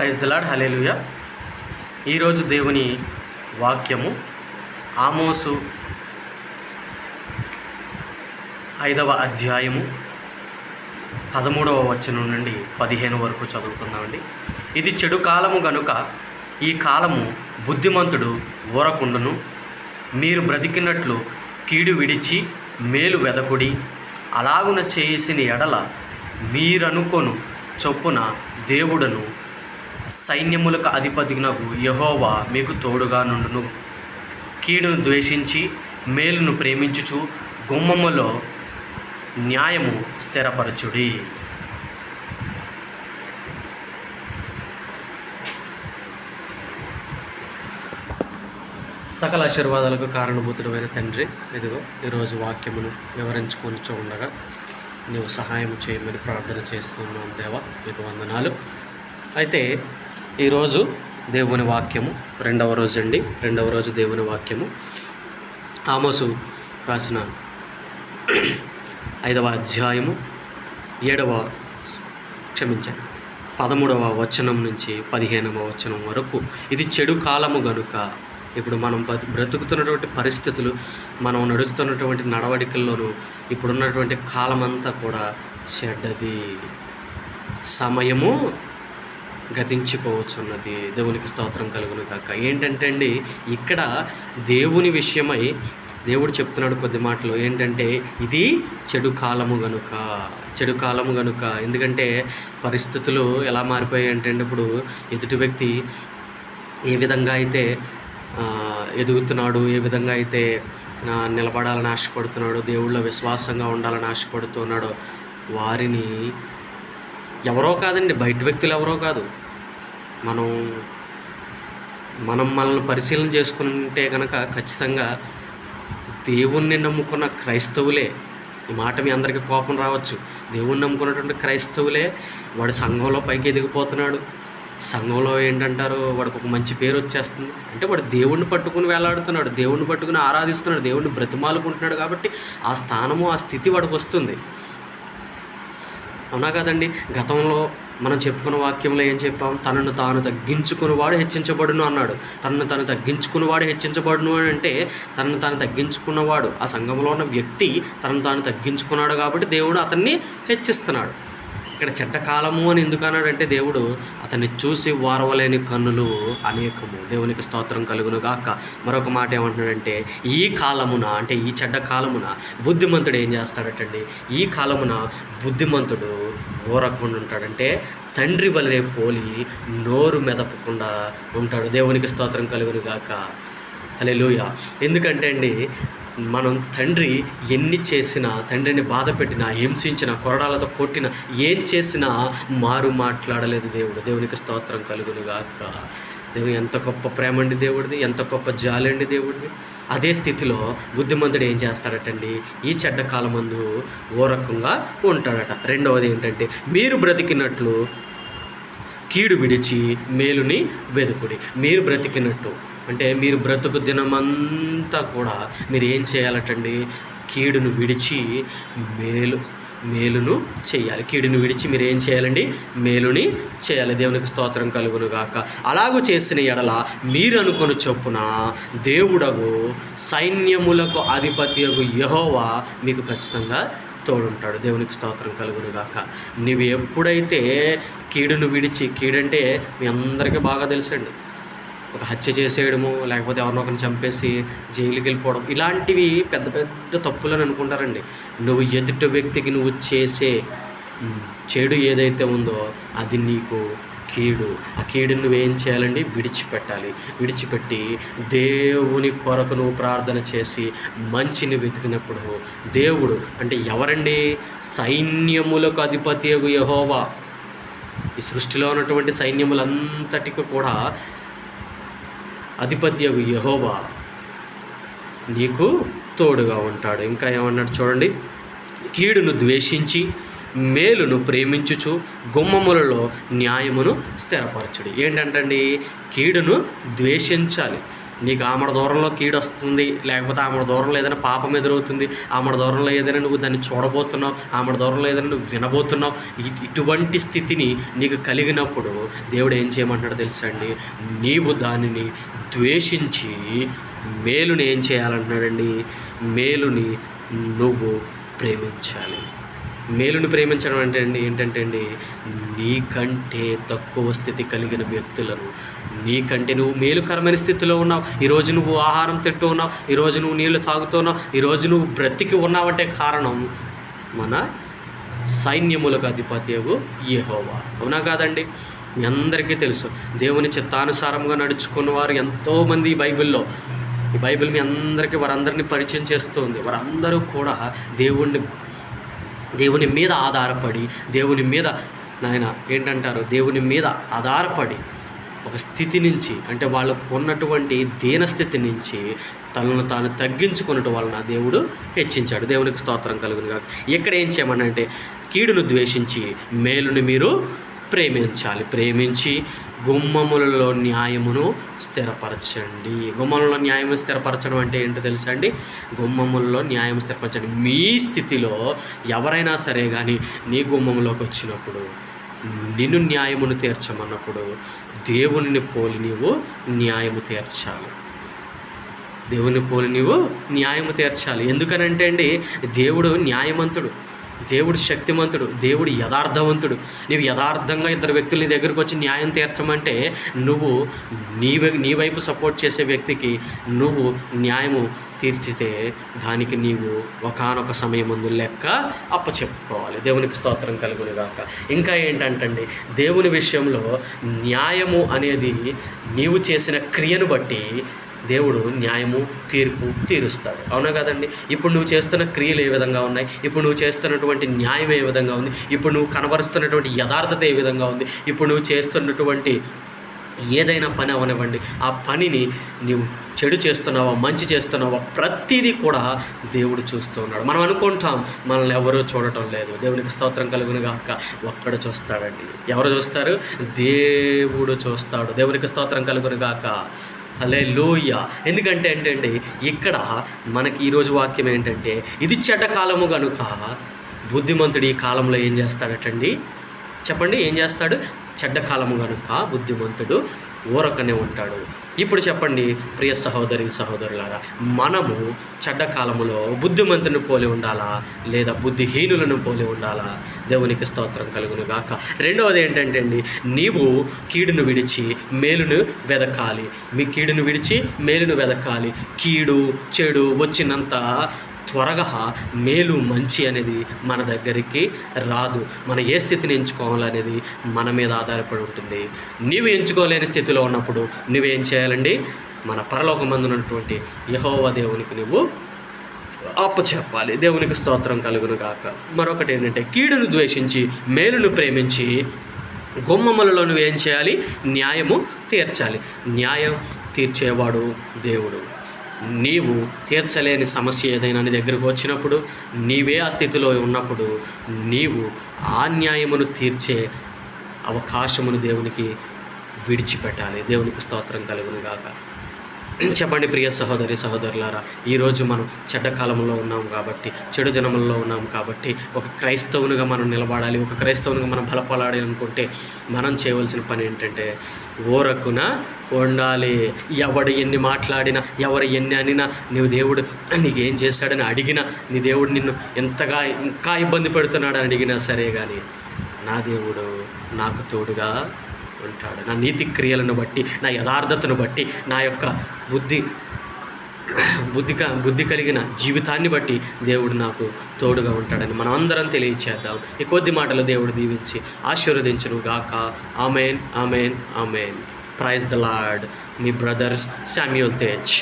Praise the lord, హల్లెలూయా. ఈరోజు దేవుని వాక్యము ఆమోసు 5వ అధ్యాయము 13వ వచనం నుండి 15 వరకు చదువుకుందామండి. ఇది చెడు కాలము గనుక ఈ కాలము బుద్ధిమంతుడు ఊరకుండును. మీరు బ్రతికినట్లు కీడు విడిచి మేలు వెదకుడి. అలాగున చేసిన ఎడల మీరనుకొను చొప్పున దేవుడను సైన్యములకు అధిపతినగు యెహోవా మీకు తోడుగా నుండును. కీడును ద్వేషించి మేలును ప్రేమించుచు గుమ్మములో న్యాయము స్థిరపరచుడి. సకల ఆశీర్వాదాలకు కారణభూతుడమైన తండ్రి, ఇదిగో ఈరోజు వాక్యమును వివరించుకొని ఉండగా నీవు సహాయం చేయమని ప్రార్థన చేస్తున్నాం దేవా, మీకు వందనాలు. అయితే ఈరోజు దేవుని వాక్యము రెండవ రోజు దేవుని వాక్యము ఆమోసు రాసిన 5వ అధ్యాయము 13వ వచనం నుంచి 15వ వచనం వరకు. ఇది చెడు కాలము గనుక, ఇప్పుడు మనం బ్రతుకుతున్నటువంటి పరిస్థితులు, మనం నడుస్తున్నటువంటి నడవడికల్లోనూ ఇప్పుడున్నటువంటి కాలమంతా కూడా చెడ్డది, సమయము గతించిపోవచ్చున్నది. దేవునికి స్తోత్రం కలుగును కాక. ఏంటంటే అండి, ఇక్కడ దేవుని విషయమై దేవుడు చెప్తున్నాడు కొద్ది మాటలు. ఏంటంటే ఇది చెడు కాలము గనుక. ఎందుకంటే పరిస్థితులు ఎలా మారిపోయాయి అంటే, ఇప్పుడు ఎదుటి వ్యక్తి ఏ విధంగా అయితే ఎదుగుతున్నాడు, ఏ విధంగా అయితే నిలబడాలని ఆశపడుతున్నాడు, దేవుళ్ళో విశ్వాసంగా ఉండాలని ఆశపడుతున్నాడో వారిని ఎవరో కాదండి, బయట వ్యక్తులు ఎవరో కాదు, మనం మనల్ని పరిశీలన చేసుకుంటే కనుక ఖచ్చితంగా దేవుణ్ణి నమ్ముకున్న క్రైస్తవులే. ఈ మాట మీ అందరికీ కోపం రావచ్చు. దేవుణ్ణి నమ్ముకున్నటువంటి క్రైస్తవులే వాడు సంఘంలో పైకి ఎదిగిపోతున్నాడు. సంఘంలో ఏంటంటారు, వాడికి ఒక మంచి పేరు వచ్చేస్తుంది. అంటే వాడు దేవుణ్ణి పట్టుకుని వేలాడుతున్నాడు, దేవుణ్ణి పట్టుకుని ఆరాధిస్తున్నాడు, దేవుణ్ణి బ్రతిమాలుకుంటున్నాడు. కాబట్టి ఆ స్థానము, ఆ స్థితి వాడికి వస్తుంది. అవునా కదండి? గతంలో మనం చెప్పుకున్న వాక్యంలో ఏం చెప్పాం? తనను తాను తగ్గించుకున్నవాడు హెచ్చించబడును అన్నాడు. తనను తాను తగ్గించుకున్నవాడు హెచ్చించబడును అని అంటే, తనను తాను తగ్గించుకున్నవాడు, ఆ సంఘంలో ఉన్న వ్యక్తి తనను తాను తగ్గించుకున్నాడు కాబట్టి దేవుడు అతన్ని హెచ్చిస్తున్నాడు. ఇక్కడ చెడ్డ కాలము అని ఎందుకు అన్నాడంటే, దేవుడు అతన్ని చూసి వారవలేని కన్నులు అనేకము. దేవునికి స్తోత్రం కలుగును గాక. మరొక మాట ఏమంటున్నాడంటే, ఈ కాలమున, అంటే ఈ చెడ్డ కాలమున బుద్ధిమంతుడు ఏం చేస్తాడటండి? ఈ కాలమున బుద్ధిమంతుడు ఊరకుండా ఉంటాడంటే తండ్రి వలనే పోలి నోరు మెదపకుండా ఉంటాడు. దేవునికి స్తోత్రం కలుగును గాక. హల్లెలూయా. ఎందుకంటే అండి, మనం తండ్రి ఎన్ని చేసినా, తండ్రిని బాధ పెట్టినా, హింసించినా, కొరడాలతో కొట్టినా, ఏం చేసినా మారు మాట్లాడలేదు దేవుడు. దేవునికి స్తోత్రం కలుగును గాక. దేవుడు ఎంత గొప్ప ప్రేమ అండి దేవుడిది, ఎంత గొప్ప జాలి అండి దేవుడిది. అదే స్థితిలో బుద్ధిమంతుడు ఏం చేస్తాడటండి? ఈ చెడ్డ కాలమందు ఓరకంగా ఉంటాడట. రెండవది ఏంటంటే, మీరు బ్రతికినట్లు కీడు విడిచి మేలుని వెదుకుడి. మీరు బ్రతికినట్టు అంటే మీరు బ్రతుకు దినమంతా కూడా మీరు ఏం చేయాలటండి? కీడును విడిచి మేలును చేయాలి. కీడును విడిచి మీరు ఏం చేయాలండి? మేలుని చేయాలి. దేవునికి స్తోత్రం కలుగును గాక. అలాగూ చేసిన ఎడల మీరు అనుకొని చొప్పున దేవుడగు సైన్యములకు అధిపతియగు యెహోవా మీకు ఖచ్చితంగా తోడుంటాడు. దేవునికి స్తోత్రం కలుగును గాక. నీవు ఎప్పుడైతే కీడును విడిచి, కీడంటే మీ అందరికీ బాగా తెలుసండి, ఒక హత్య చేసేయడము, లేకపోతే ఎవరినొకరిని చంపేసి జైలుకి వెళ్ళిపోవడం, ఇలాంటివి పెద్ద పెద్ద తప్పులని అనుకుంటారండి. నువ్వు ఎదుటి వ్యక్తికి నువ్వు చేసే చెడు ఏదైతే ఉందో అది నీకు కీడు. ఆ కీడుని నువ్వేం చేయాలండి? విడిచిపెట్టాలి. విడిచిపెట్టి దేవుని కొరకు నువ్వు ప్రార్థన చేసి మంచిని వెతికినప్పుడు దేవుడు, అంటే ఎవరండి? సైన్యములకు అధిపతియగు యెహోవా. ఈ సృష్టిలో ఉన్నటువంటి సైన్యములంతటికి కూడా అధిపతియగు యెహోవా నీకు తోడుగా ఉంటాడు. ఇంకా ఏమన్నాడు చూడండి, కీడును ద్వేషించి మేలును ప్రేమించుచు గుమ్మములలో న్యాయమును స్థిరపరచుడి. ఏంటంటండి? కీడును ద్వేషించాలి, నీకు ఆమడ దూరంలో కీడు వస్తుంది, లేకపోతే ఆమడ దూరంలో ఏదైనా పాపం ఎదురవుతుంది, ఆమడ దూరంలో ఏదైనా నువ్వు దాన్ని చూడబోతున్నావు, ఆమడ దూరంలో ఏదైనా నువ్వు వినబోతున్నావు, ఇటువంటి స్థితిని నీకు కలిగినప్పుడు దేవుడు ఏం చేయమంటాడో తెలుసా అండి? నీవు దానిని ద్వేషించి మేలుని ఏం చేయాలంటున్నాడండి? మేలుని నువ్వు ప్రేమించాలి. మేలుని ప్రేమించడం అంటే ఏంటంటే అండి, నీకంటే తక్కువ స్థితి కలిగిన వ్యక్తులను, నీకంటే నువ్వు మేలుకరమైన స్థితిలో ఉన్నావు, ఈరోజు నువ్వు ఆహారం తింటూ ఉన్నావు, ఈరోజు నువ్వు నీళ్లు తాగుతున్నావు, ఈరోజు నువ్వు బ్రతికి ఉన్నావంటే కారణం మన సైన్యములకు అధిపతియగు యెహోవా. అవునా కాదండి? మీ అందరికీ తెలుసు, దేవుని చిత్తానుసారంగా నడుచుకున్న వారు ఎంతోమంది ఈ బైబిల్ మీ అందరికీ వారందరినీ పరిచయం చేస్తుంది. వారందరూ కూడా దేవుని మీద ఆధారపడి, దేవుని మీద దేవుని మీద ఆధారపడి ఒక స్థితి నుంచి, అంటే వాళ్ళకు ఉన్నటువంటి దీనస్థితి నుంచి తనను తాను తగ్గించుకున్నట్టు వలన దేవుడు హెచ్చించాడు. దేవునికి స్తోత్రం కలుగును గాక. ఇక్కడ ఏం చేయమనంటే, కీడును ద్వేషించి మేలుని మీరు ప్రేమించాలి. ప్రేమించి గుమ్మములలో న్యాయమును స్థిరపరచండి. గుమ్మములలో న్యాయము స్థిరపరచడం అంటే ఏంటో తెలుసా అండి? గుమ్మములలో న్యాయం స్థిరపరచండి. మీ స్థితిలో ఎవరైనా సరే కానీ నీ గుమ్మంలోకి వచ్చినప్పుడు, నిన్ను న్యాయమును తీర్చమన్నప్పుడు దేవుని పోలి నీవు న్యాయము తీర్చాలి. దేవుని పోలి నీవు న్యాయము తీర్చాలి. ఎందుకనంటే అండి, దేవుడు న్యాయవంతుడు, దేవుడు శక్తిమంతుడు, దేవుడు యథార్థవంతుడు. నీవు యథార్థంగా ఇద్దరు వ్యక్తులు నీ దగ్గరకు వచ్చి న్యాయం తీర్చమంటే, నువ్వు నీ వైపు సపోర్ట్ చేసే వ్యక్తికి నువ్వు న్యాయము తీర్చితే దానికి నీవు ఒకానొక సమయం ముందు లెక్క అప్పచెప్పుకోవాలి. దేవునికి స్తోత్రం కలుగును గాక. ఇంకా ఏంటంటే, దేవుని విషయంలో న్యాయము అనేది నీవు చేసిన క్రియను బట్టి దేవుడు న్యాయము తీరుస్తాడు. అవునా కదండి? ఇప్పుడు నువ్వు చేస్తున్న క్రియలు ఏ విధంగా ఉన్నాయి, ఇప్పుడు నువ్వు చేస్తున్నటువంటి న్యాయం ఏ విధంగా ఉంది, ఇప్పుడు నువ్వు కనబరుస్తున్నటువంటి యథార్థత ఏ విధంగా ఉంది, ఇప్పుడు నువ్వు చేస్తున్నటువంటి ఏదైనా పని అవనివ్వండి, ఆ పనిని నీవు చెడు చేస్తున్నావా, మంచి చేస్తున్నావా, ప్రతిదీ కూడా దేవుడు చూస్తూ ఉన్నాడు. మనం అనుకుంటాం మనల్ని ఎవరూ చూడటం లేదు. దేవునికి స్తోత్రం కలుగును గాక. ఒక్కడు చూస్తాడండి. ఎవరు చూస్తారు? దేవుడు చూస్తాడు. దేవునికి స్తోత్రం కలుగును గాక. హల్లెలూయా. ఎందుకంటే ఏంటంటే, ఇక్కడ మనకి ఈరోజు వాక్యం ఏంటంటే, ఇది చెడ్డ కాలము కనుక బుద్ధిమంతుడు ఈ కాలంలో ఏం చేస్తాడటండి? చెప్పండి, ఏం చేస్తాడు? చెడ్డ కాలము కనుక బుద్ధిమంతుడు ఊరకనే ఉంటాడు. ఇప్పుడు చెప్పండి ప్రియ సహోదరులారా, మనము చెడ్డ కాలములో బుద్ధిమంతుని పోలి ఉండాలా, లేదా బుద్ధిహీనులను పోలి ఉండాలా? దేవునికి స్తోత్రం కలుగును గాక. రెండవది ఏంటంటే అండి, నీవు కీడును విడిచి మేలును వెదకాలి. మీ కీడును విడిచి మేలును వెదకాలి. కీడు చెడు వచ్చినంత త్వరగా మేలు మంచి అనేది మన దగ్గరికి రాదు. మనం ఏ స్థితిని ఎంచుకోవాలనేది మన మీద ఆధారపడి ఉంటుంది. నీవు ఎంచుకోలేని స్థితిలో ఉన్నప్పుడు నువ్వేం చేయాలండి? మన పరలోకమందు ఉన్నటువంటి యెహోవా దేవునికి నువ్వు అప్పచెప్పాలి. దేవునికి స్తోత్రం కలుగును గాక. మరొకటి ఏంటంటే, కీడును ద్వేషించి మేలును ప్రేమించి గుమ్మములలో నువ్వేం చేయాలి? న్యాయము తీర్చాలి. న్యాయం తీర్చేవాడు దేవుడు. నీవు తీర్చలేని సమస్య ఏదైనా నీ దగ్గరకు వచ్చినప్పుడు, నీవే ఆ స్థితిలో ఉన్నప్పుడు, నీవు ఆ న్యాయమును తీర్చే అవకాశమును దేవునికి విడిచిపెట్టాలి. దేవునికి స్తోత్రం కలుగును గాక. చెప్పండి ప్రియ సహోదరులారా, ఈరోజు మనం చెడ్డ కాలంలో ఉన్నాం కాబట్టి, చెడు దినముల్లో ఉన్నాం కాబట్టి, ఒక క్రైస్తవునిగా మనం నిలబడాలి, ఒక క్రైస్తవునిగా మనం బలపడాలి అనుకుంటే మనం చేయవలసిన పని ఏంటంటే, ఊరకున ఉండాలి. ఎవడు ఎన్ని మాట్లాడినా, ఎవరు ఎన్ని అనినా, నీవు దేవుడు నీకేం చేశాడని అడిగినా, నీ దేవుడు నిన్ను ఎంతగా ఇంకా ఇబ్బంది పెడుతున్నాడని అడిగినా సరే కానీ, నా దేవుడు నాకు తోడుగా ఉంటాడు. నా నీతి క్రియలను బట్టి, నా యథార్థతను బట్టి, నా యొక్క బుద్ధి కలిగిన జీవితాన్ని బట్టి దేవుడు నాకు తోడుగా ఉంటాడని మనం అందరం తెలియచేద్దాం. ఈ కొద్ది మాటలు దేవుడు దీవించి ఆశీర్వదించును గాక. Amen, amen, amen. Praise the lord. మీ బ్రదర్ శామ్యూల్ తేజ్.